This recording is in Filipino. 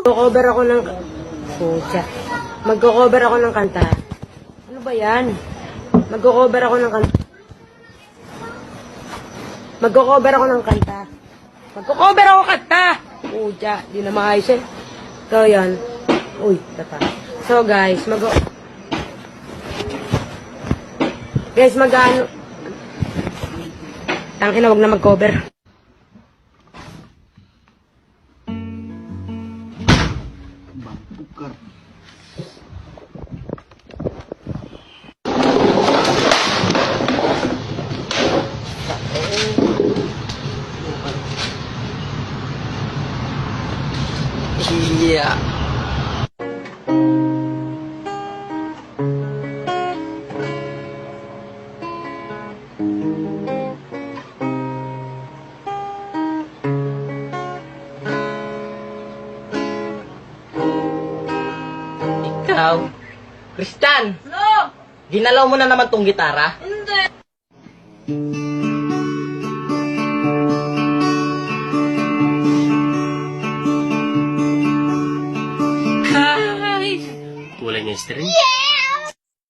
Mag-cover ako ng... Pucha. Mag-cover ako ng kanta. Ano ba yan? Mag-cover ako ng kanta. Mag-cover ako ng kanta. Mag-cover ako kanta! Pucha. Di na maayos eh. So, yan. Uy, tata. So, guys, Guys, mag-ano... Tangina, wag na mag-cover. Bangkukar. Iya. Ikaw? Kristan! No! Ginalaw mo na naman tong gitara? Hindi! Kulay niya string.